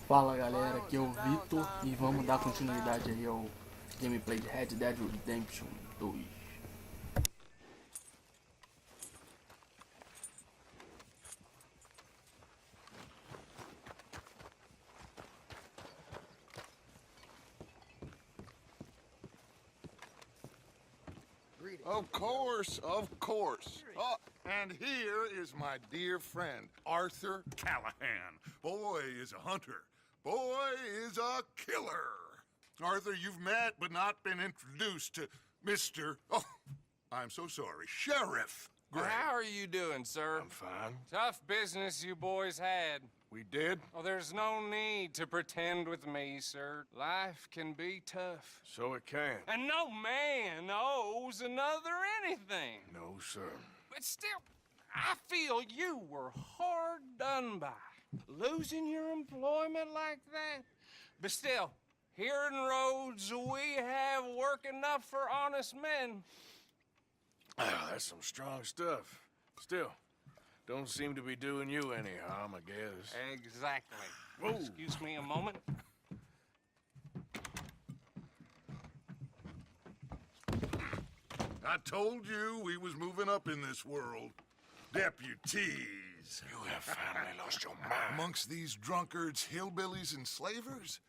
Fala galera, aqui é o Vitor e vamos dar continuidade aí ao gameplay de Red Dead Redemption 2. Of course, of course. Oh, and here is my dear friend, Arthur Callahan. Boy is a hunter. Boy is a killer. Arthur, you've met but not been introduced to Mr. Oh, I'm so sorry, Sheriff Gray. How are you doing, sir? I'm fine. Tough business you boys had. We did? Oh, there's no need to pretend with me, sir. Life can be tough. So it can. And no man owes another anything. No, sir. But still, I feel you were hard done by. Losing your employment like that. But still, here in Rhodes, we have work enough for honest men. That's some strong stuff. Still, don't seem to be doing you any harm, I guess. Exactly. Whoa. Excuse me a moment. I told you we was moving up in this world. Deputies. You have finally lost your mind. Amongst these drunkards, hillbillies, and slavers?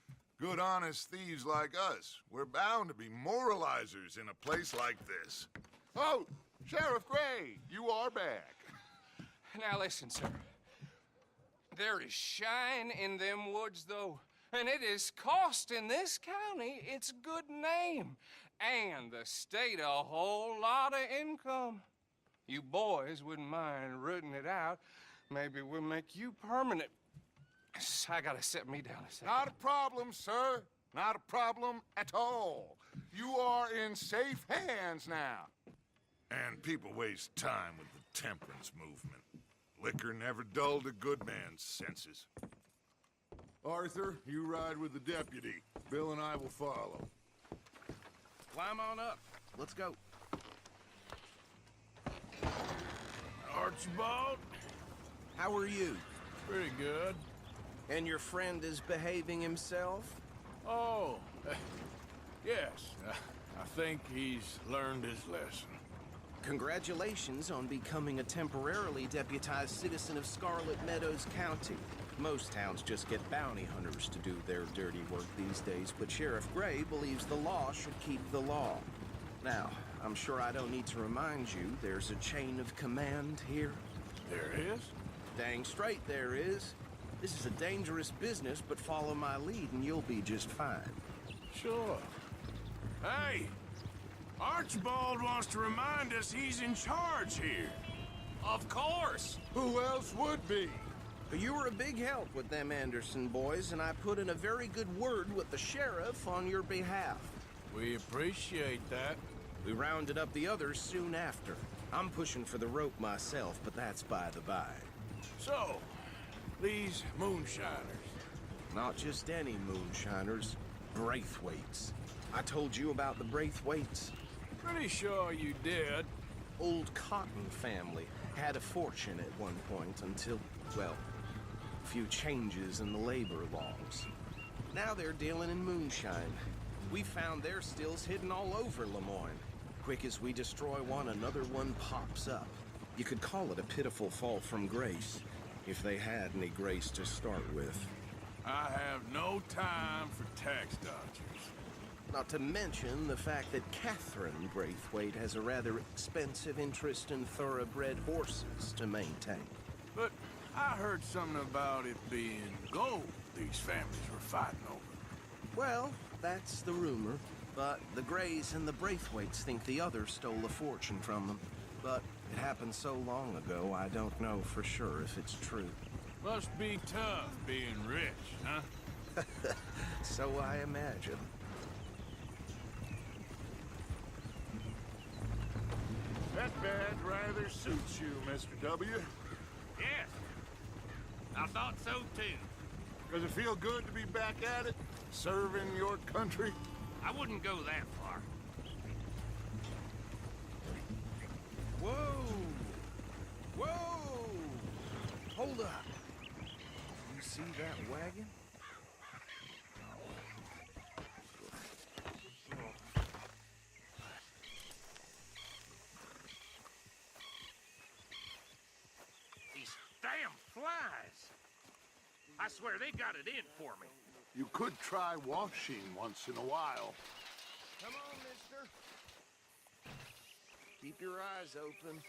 Good, honest thieves like us. We're bound to be moralizers in a place like this. Oh, Sheriff Gray, you are back. Now listen, sir. There is shine in them woods, though, and it is costing this county its good name, and the state a whole lot of income. You boys wouldn't mind rooting it out. Maybe we'll make you permanent. I gotta sit me down a second. Not a problem, sir. Not a problem at all. You are in safe hands now. And people waste time with the temperance movement. Liquor never dulled a good man's senses. Arthur, you ride with the deputy. Bill and I will follow. Climb on up. Let's go. Archibald? How are you? Pretty good. And your friend is behaving himself? Oh, yes. I think he's learned his lesson. Congratulations on becoming a temporarily deputized citizen of Scarlet Meadows County. Most towns just get bounty hunters to do their dirty work these days, but Sheriff Gray believes the law should keep the law. Now, I'm sure I don't need to remind you there's a chain of command here. There is? Dang straight there is. This is a dangerous business, but follow my lead and you'll be just fine. Sure. Hey! Archibald wants to remind us he's in charge here. Of course. Who else would be? You were a big help with them Anderson boys, and I put in a very good word with the sheriff on your behalf. We appreciate that. We rounded up the others soon after. I'm pushing for the rope myself, but that's by the by. So, these moonshiners. Not just any moonshiners, Braithwaites. I told you about the Braithwaites. Pretty sure you did. Old Cotton family had a fortune at one point until, well, a few changes in the labor laws. Now they're dealing in moonshine. We found their stills hidden all over Lemoyne. Quick as we destroy one, another one pops up. You could call it a pitiful fall from grace, if they had any grace to start with. I have no time for tax dodgers. Not to mention the fact that Catherine Braithwaite has a rather expensive interest in thoroughbred horses to maintain. But I heard something about it being gold these families were fighting over. Well, that's the rumor. But the Grays and the Braithwaites think the others stole a fortune from them. But it happened so long ago, I don't know for sure if it's true. Must be tough being rich, huh? So I imagine. That badge rather suits you, Mr. W. Yes. I thought so, too. Does it feel good to be back at it? Serving your country? I wouldn't go that far. Whoa! Whoa! Hold up. You see that wagon? damn flies! I swear they got it in for me. You could try washing once in a while. Come on, mister. Keep your eyes open.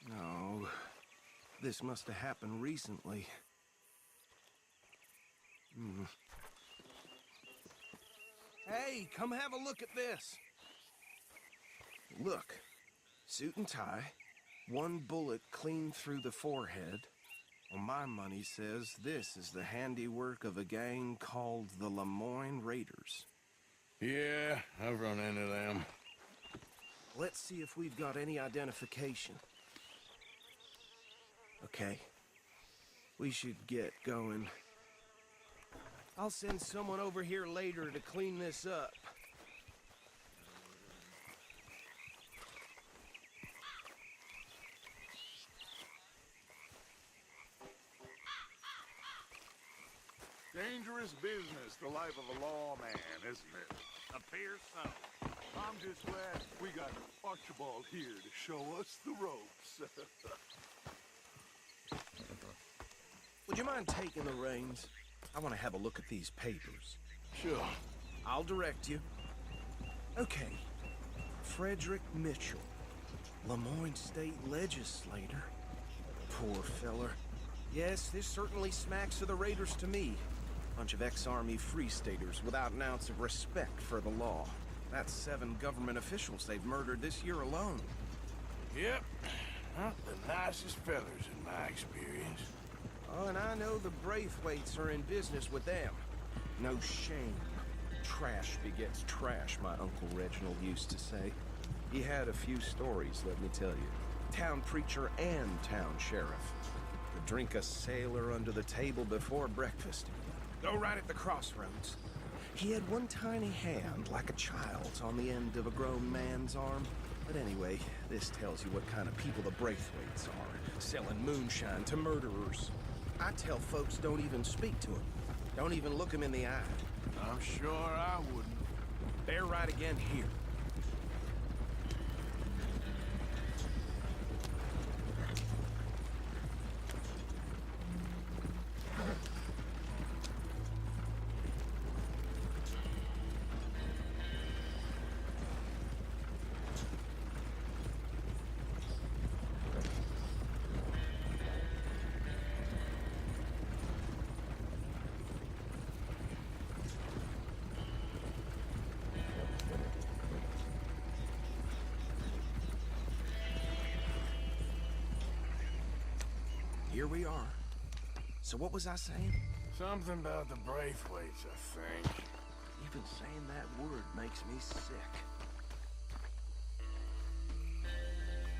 No, this must have happened recently. Hey, come have a look at this. Look, suit and tie, one bullet clean through the forehead. Well, my money says this is the handiwork of a gang called the Lemoyne Raiders. Yeah, I've run into them. Let's see if we've got any identification. Okay. We should get going. I'll send someone over here later to clean this up. Dangerous business, the life of a lawman, isn't it? Appears so. I'm just glad we got Archibald here to show us the ropes. Would you mind taking the reins? I want to have a look at these papers. Sure. I'll direct you. Okay. Frederick Mitchell, Lemoyne State Legislator. Poor feller. Yes, this certainly smacks of the Raiders to me. Bunch of ex-Army Free Staters without an ounce of respect for the law. That's 7 government officials they've murdered this year alone. Yep. Not the nicest fellas in my experience. Oh, and I know the Braithwaites are in business with them. No shame. Trash begets trash, my Uncle Reginald used to say. He had a few stories, let me tell you. Town preacher and town sheriff. Could drink a sailor under the table before breakfast. Go right at the crossroads. He had one tiny hand, like a child's, on the end of a grown man's arm. But anyway, this tells you what kind of people the Braithwaites are, selling moonshine to murderers. I tell folks don't even speak to him. Don't even look him in the eye. I'm sure I wouldn't. They're right again here. Here we are. So what was I saying? Something about the Braithwaites, I think. Even saying that word makes me sick.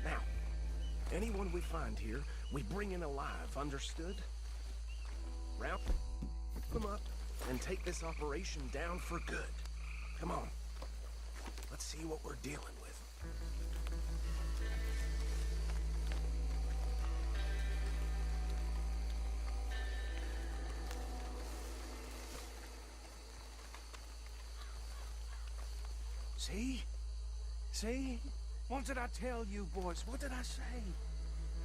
Now, anyone we find here, we bring in alive, understood? Round them up and take this operation down for good. Come on. Let's see what we're dealing with. See? See? What did I tell you, boys? What did I say?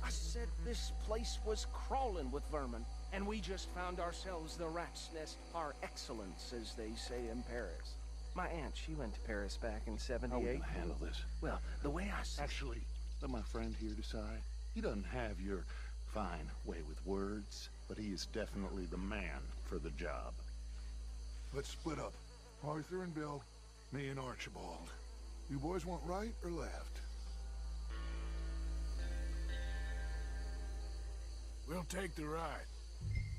I said this place was crawling with vermin, and we just found ourselves the rat's nest par excellence, as they say in Paris. My aunt, she went to Paris back in '78. How are we gonna handle this? Well, the way I said... Actually, let my friend here decide. He doesn't have your fine way with words, but he is definitely the man for the job. Let's split up. Arthur and Bill, me and Archibald. You boys want right or left? We'll take the right.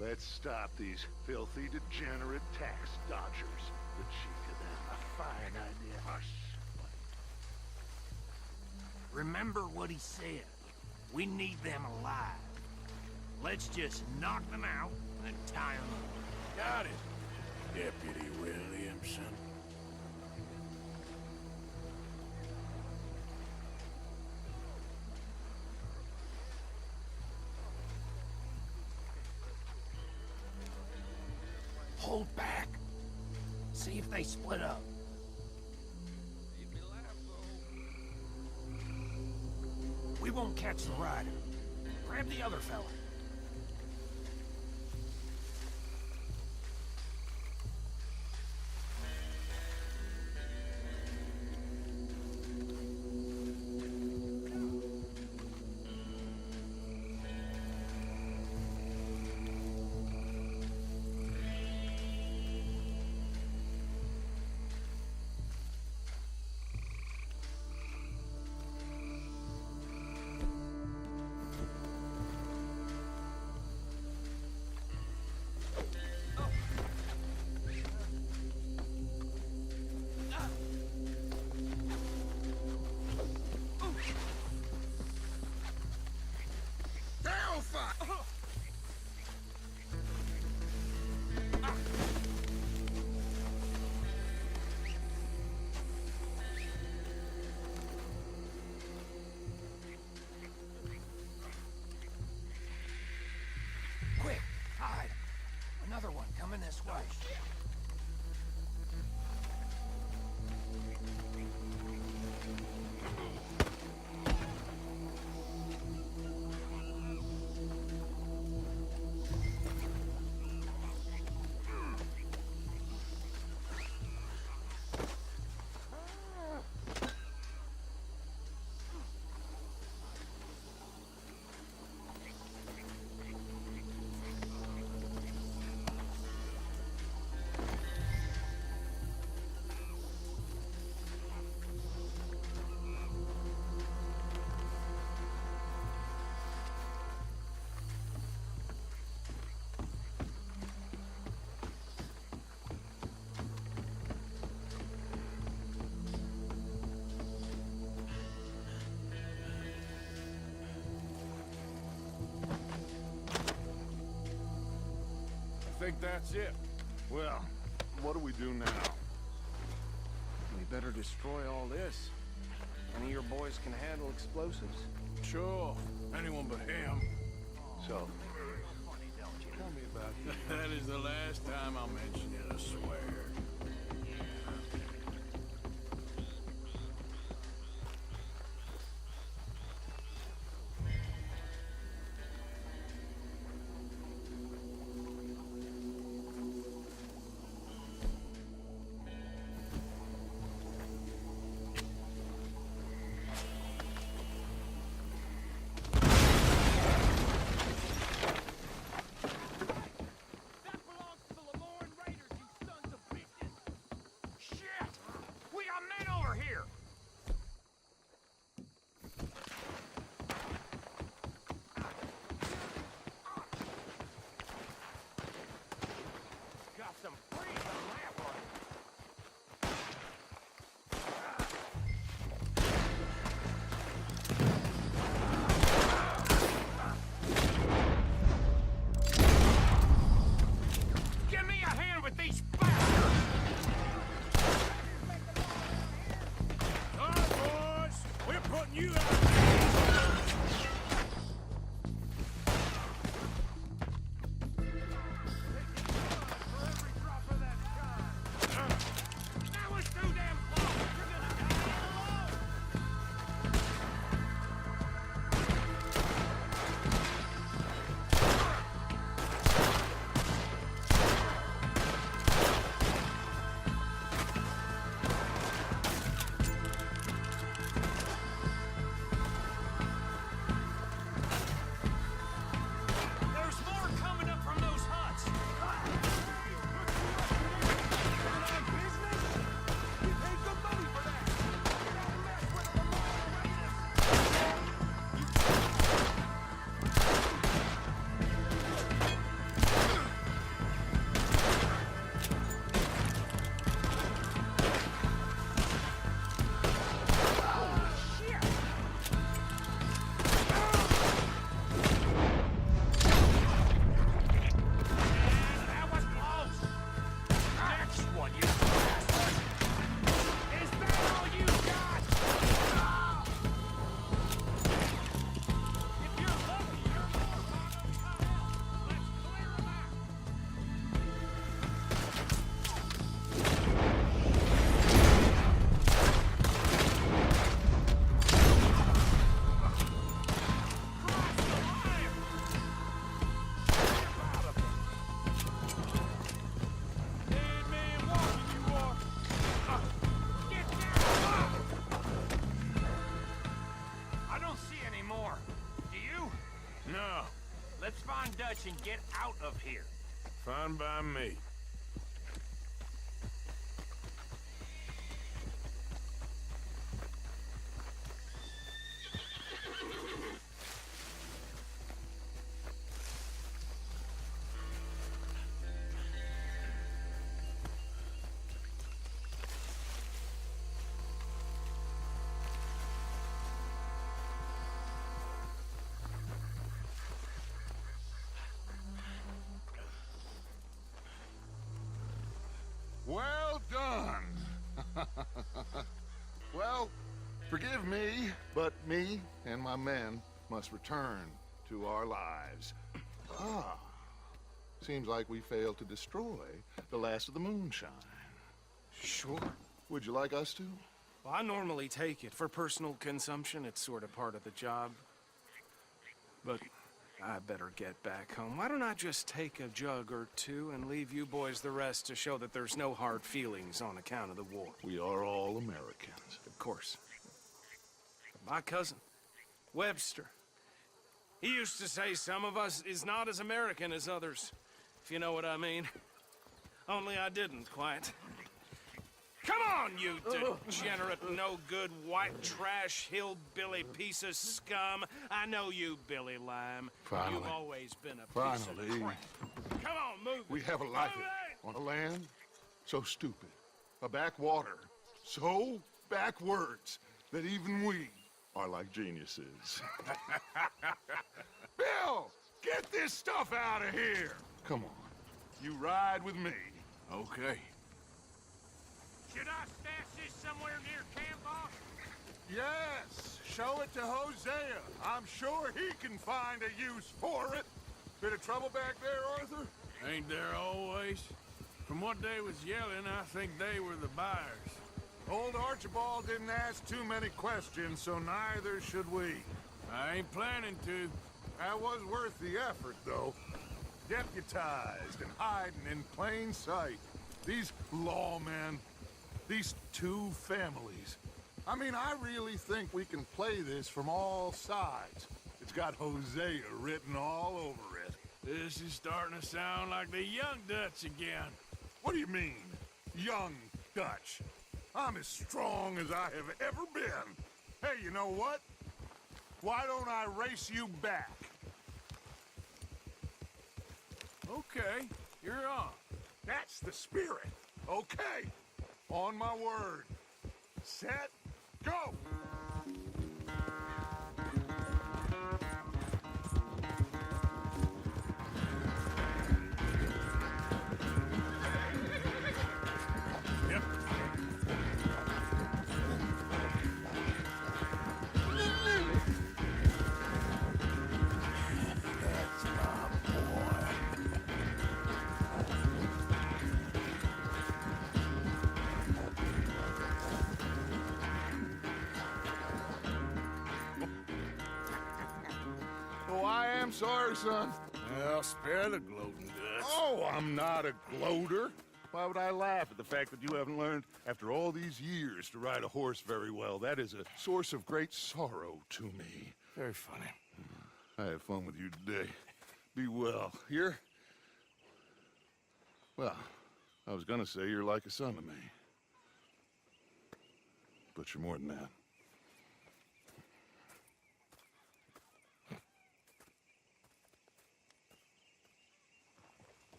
Let's stop these filthy, degenerate tax dodgers. The cheek of them. A fine idea. Hush. Remember what he said. We need them alive. Let's just knock them out and tie them up. Got it, Deputy Williamson. Hold back. See if they split up. We won't catch the rider. Grab the other fella. Quick, hide. Another one coming this way. I think that's it. Well, what do we do now? We better destroy all this. Any of your boys can handle explosives? Sure. Anyone but him. So, Tell me about that. That is the last time I'll mention it, I swear. That belongs to the Lamorne Raiders, you sons of bitches! on Dutch and get out of here. Fine by me. Well done. Well, forgive me, but me and my men must return to our lives. Ah, seems like we failed to destroy the last of the moonshine. Sure. Would you like us to? Well, I normally take it. For personal consumption, it's sort of part of the job. But I better get back home. Why don't I just take a jug or two and leave you boys the rest to show that there's no hard feelings on account of the war? We are all Americans. Of course. My cousin, Webster, he used to say some of us is not as American as others, if you know what I mean. Only I didn't quite. Come on, you degenerate, no-good, white trash, hillbilly piece of scum. I know you, Billy Lime. Finally. You've always been a piece of Finally. crap. Come on, move it. We have a life Move it! on a land so stupid, a backwater so backwards that even we are like geniuses. Bill, get this stuff out of here. Come on, you ride with me. Okay. Should I stash this somewhere near camp, boss? Yes, show it to Hosea. I'm sure he can find a use for it. Bit of trouble back there, Arthur? Ain't there always? From what they was yelling, I think they were the buyers. Old Archibald didn't ask too many questions, so neither should we. I ain't planning to. That was worth the effort, though. Deputized and hiding in plain sight. These lawmen, these two families. I mean, I really think we can play this from all sides. It's got Hosea written all over it. This is starting to sound like the young Dutch again. What do you mean, young Dutch? I'm as strong as I have ever been. Hey, you know what? Why don't I race you back? Okay, you're on. That's the spirit. Okay. On my word. Set, go! Yep. That's my boy. Oh, I am sorry, son. Well, spare the gloating, Dutch. Oh, I'm not a gloater. Why would I laugh at the fact that you haven't learned, after all these years, to ride a horse very well? That is a source of great sorrow to me. Very funny. I had fun with you today. Be well. Here? Well, I was gonna say you're like a son to me. But you're more than that.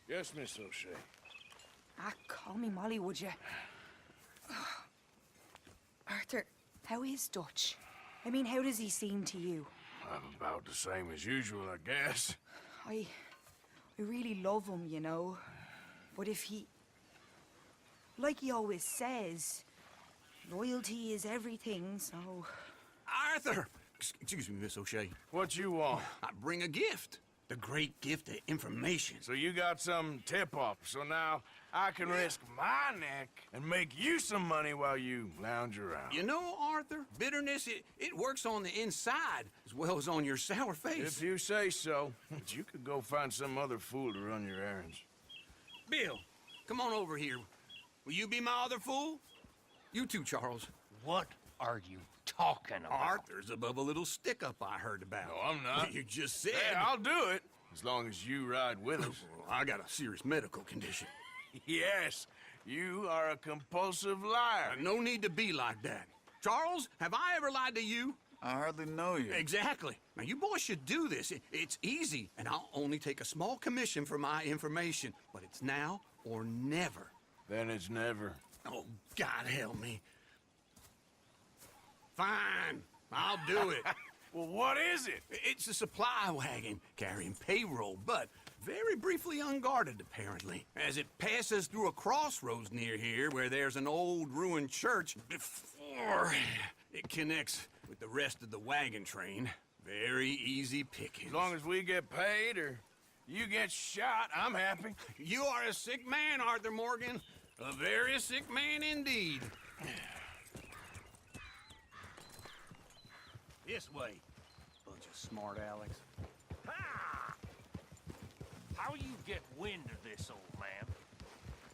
Yes, Miss O'Shea. Ah, call me Molly, would you? Arthur, how is Dutch? I mean, how does he seem to you? I'm about the same as usual, I guess. I really love him, you know. But if he... Like he always says, loyalty is everything, so... Arthur! Excuse me, Miss O'Shea. What you want? I bring a gift. The great gift of information. So you got some tip-off, so now I can risk my neck and make you some money while you lounge around. You know, Arthur, bitterness, it works on the inside as well as on your sour face. If you say so, but you could go find some other fool to run your errands. Bill, come on over here. Will you be my other fool? You too, Charles. What are you talking about? Arthur's above a little stick-up I heard about. No, I'm not. You just said... Yeah, I'll do it, as long as you ride with us. I got a serious medical condition. Yes, you are a compulsive liar. No need to be like that. Charles, have I ever lied to you? I hardly know you. Exactly. Now, you boys should do this. It's easy, and I'll only take a small commission for my information. But it's now or never. Then it's never. Oh, God help me. Fine, I'll do it. Well, what is it? It's a supply wagon carrying payroll, but very briefly unguarded, apparently. As it passes through a crossroads near here where there's an old ruined church before it connects with the rest of the wagon train. Very easy pickings. As long as we get paid or you get shot, I'm happy. You are a sick man, Arthur Morgan. A very sick man indeed. This way. Bunch of smart Alex. Ha! How you get wind of this, old man?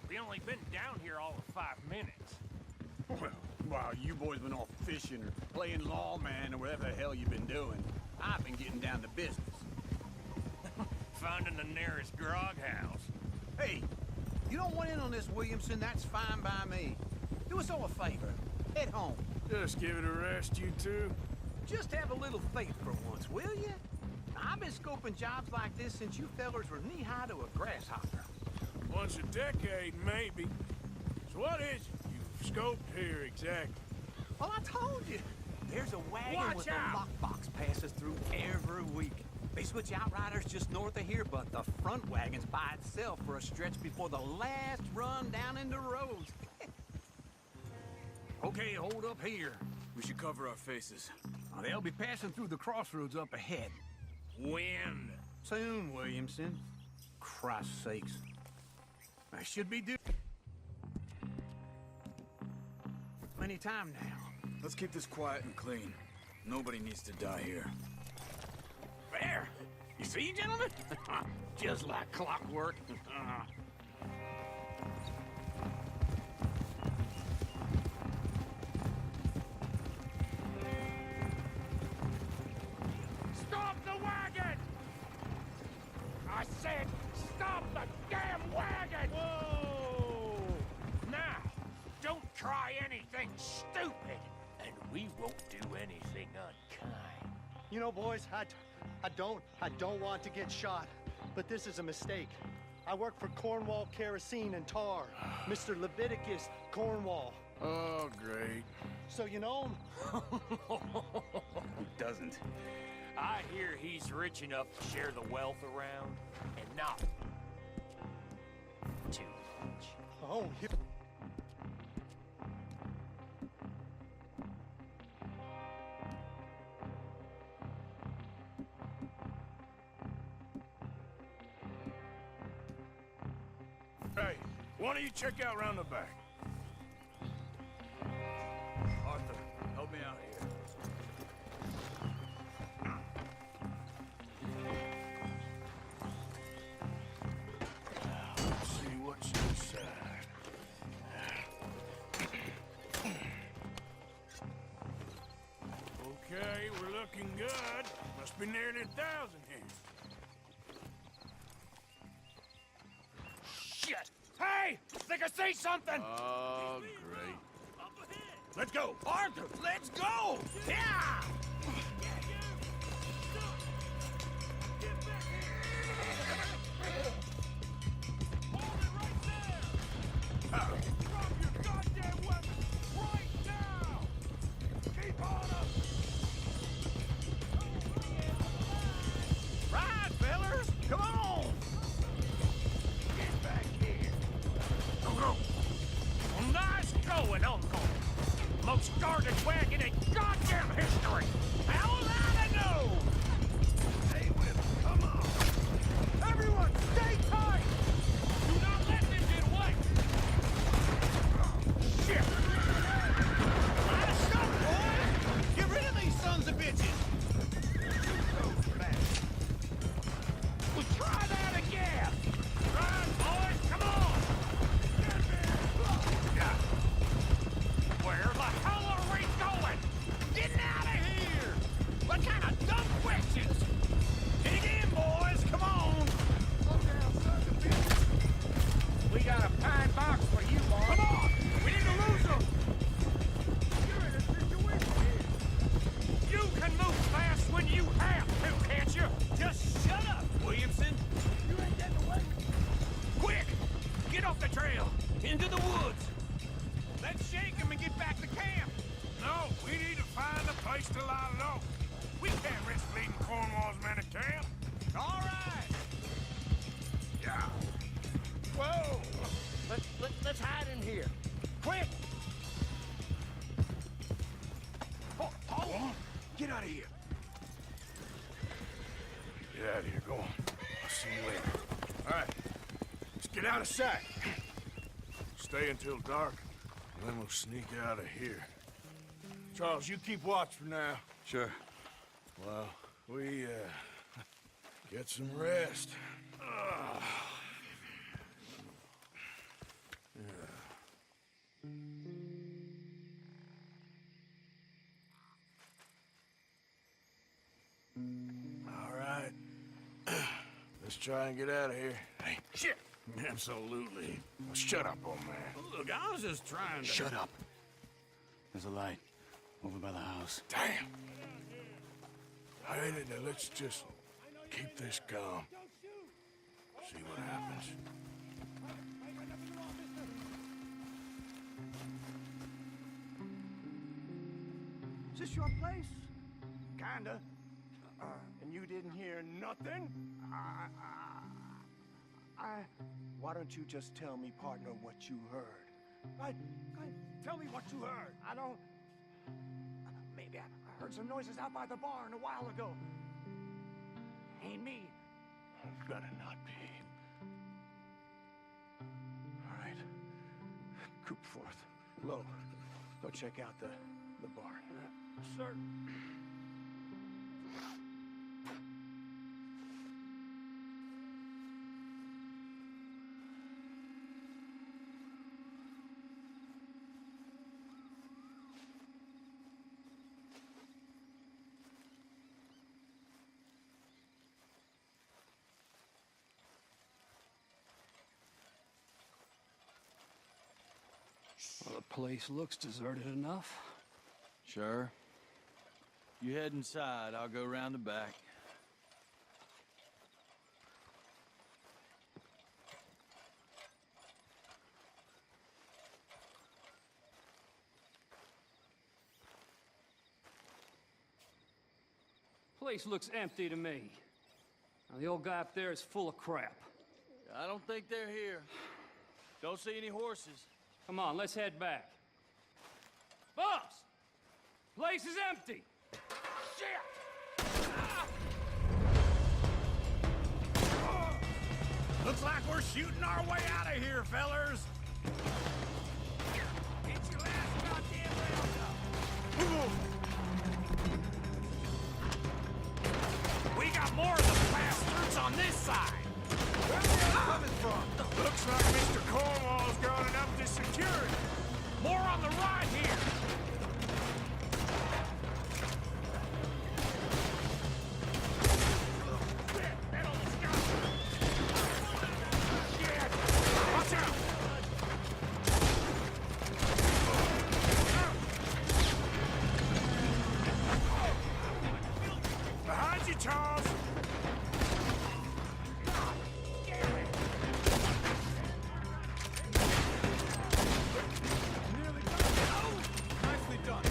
We only been down here all of 5 minutes. Well, while you boys been off fishing or playing lawman or whatever the hell you've been doing, I've been getting down to business. Finding the nearest grog house. Hey, you don't want in on this, Williamson, that's fine by me. Do us all a favor. Head home. Just give it a rest, you two. Just have a little faith for once, will you? I've been scoping jobs like this since you fellers were knee-high to a grasshopper. Once a decade, maybe. So what is it you've scoped here exactly? Well, I told you. There's a wagon Watch with out! a lockbox passes through every week. They switch outriders just north of here, but the front wagon's by itself for a stretch before the last run down into roads. Okay, hold up here. We should cover our faces. They'll be passing through the crossroads up ahead. When? Soon, Williamson. Christ's sakes. I should be due. Plenty time now. Let's keep this quiet and clean. Nobody needs to die here. There! You see, gentlemen? Just like clockwork. Stop the wagon! I said, stop the damn wagon! Whoa! Now, don't try anything stupid, and we won't do anything unkind. You know, boys, I don't want to get shot, but this is a mistake. I work for Cornwall Kerosene and Tar, Mr. Leviticus Cornwall. Oh, great. So you know him? Who doesn't? I hear he's rich enough to share the wealth around, and not too much. Oh, Hey, why don't you check out round the back? Arthur, help me out here. Let's see what's inside. Okay, we're looking good. Must be nearly 1,000 here. Shit! Hey! Think I see something! Oh, great. Let's go! Arthur, let's go! Yeah! Drop your goddamn weapons right now! Keep on up! Right, fellers! Come on! Get back here! Go, go! Well, nice going, Uncle! Most guarded wagon in goddamn history! lie low. We can't risk leading Cornwall's men to camp. All right. Yeah. Whoa! Let's hide in here. Quick! Hold on. Get out of here. Get out of here. Go on. I'll see you later. All right. Let's get out of sight. Stay until dark, and then we'll sneak out of here. Charles, you keep watch for now. Sure. Well, we, get some rest. All right. Let's try and get out of here. Hey, shit! Absolutely. Well, shut up, old man. Look, I was just trying to... Shut up. There's a light over by the house. Damn. All right, now let's just keep this calm. See what happens. Is this your place? Kinda. And you didn't hear nothing? Why don't you just tell me, partner, what you heard? Tell me what you heard. I don't... Maybe I heard some noises out by the barn a while ago. Ain't me. Better not be. All right. Coop forth. Lo, go check out the barn. Sir. Well, the place looks deserted enough. Sure. You head inside, I'll go round the back. Place looks empty to me. Now, the old guy up there is full of crap. I don't think they're here. Don't see any horses. Come on, let's head back. Boss! Place is empty! Shit! Looks like we're shooting our way out of here, fellers. Get your last goddamn round up. We got more of the bastards on this side. Where are they coming from? Looks like Mr. Cornwall's got enough to security. More on the right here. Watch out! Behind you, Charles! Nicely done.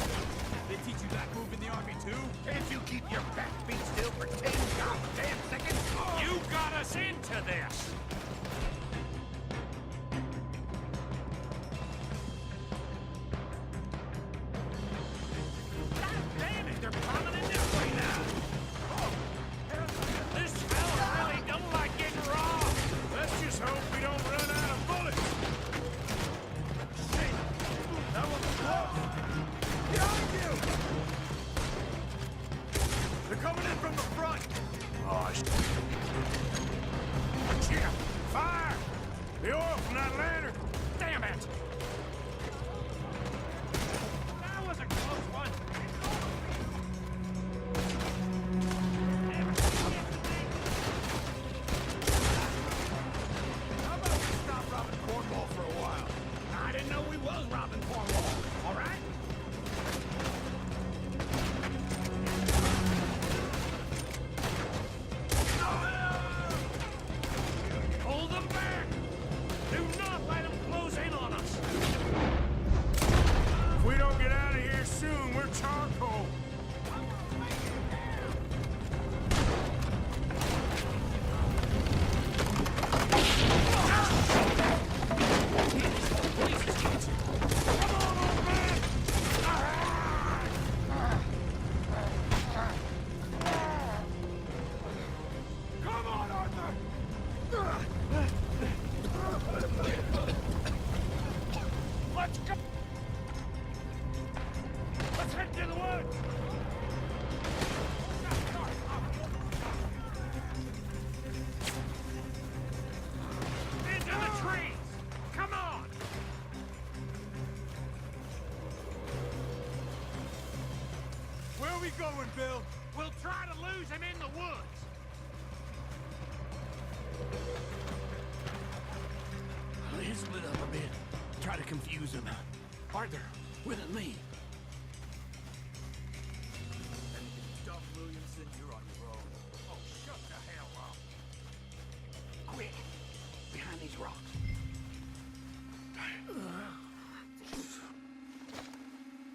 They teach you that move in the army too? Can't you keep your backbeat still for 10 goddamn seconds? You got us into this! God damn it, they're coming in this way now! This fella really don't like getting raw! Let's just hope we don't run out of bullets. Shit! That was close! Behind you! They're coming in from the front! Oh, shit! Fire! The oil from that lantern! Damn it! That was a close one! How about we stop robbing Cornwall for a while? I didn't know we was robbing Cornwall, all right? Hold them back! Do not let them close in on us! going, Bill? We'll try to lose him in the woods. Let's split up a bit. Try to confuse him. Arthur, with me. Stop, Williamson. You're on your own. Oh, shut the hell up. Quick! Behind these rocks.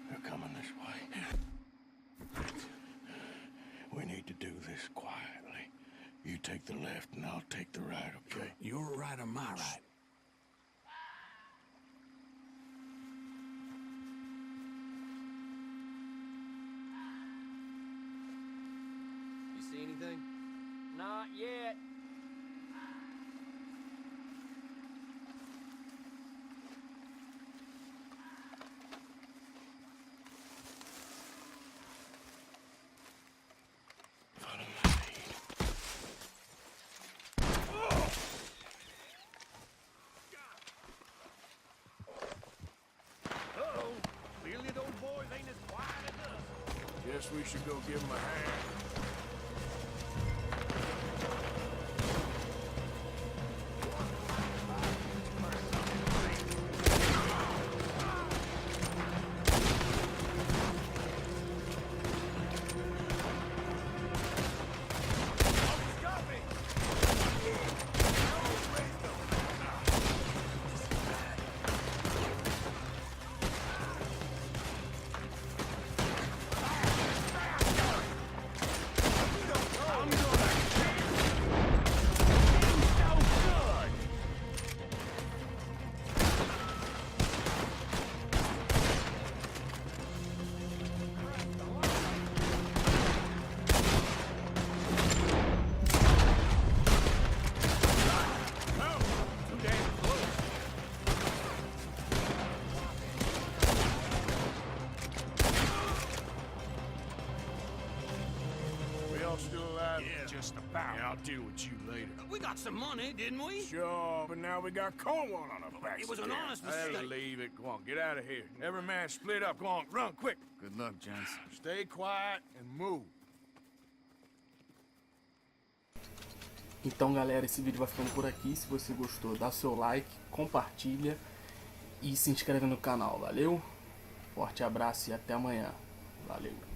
They're coming this way. We need to do this quietly. You take the left and I'll take the right, okay? Your right or my right? You see anything? Not yet. Uh-oh. Clearly those boys ain't as quiet as us. Guess we should go give him a hand. Still alive? Yeah, just about. Yeah, I'll deal with you later. We got some money, didn't we? Sure, but now we got Cornwall on our backs. It was an again. honest I'll mistake. leave it. Go on, get out of here. Every man split up. Go on, run quick. Good luck, gents. Stay quiet and move. Então, galera, esse vídeo vai ficando por aqui. Se você gostou, dá seu like, compartilha e se inscreve no canal. Valeu? Forte abraço e até amanhã. Valeu.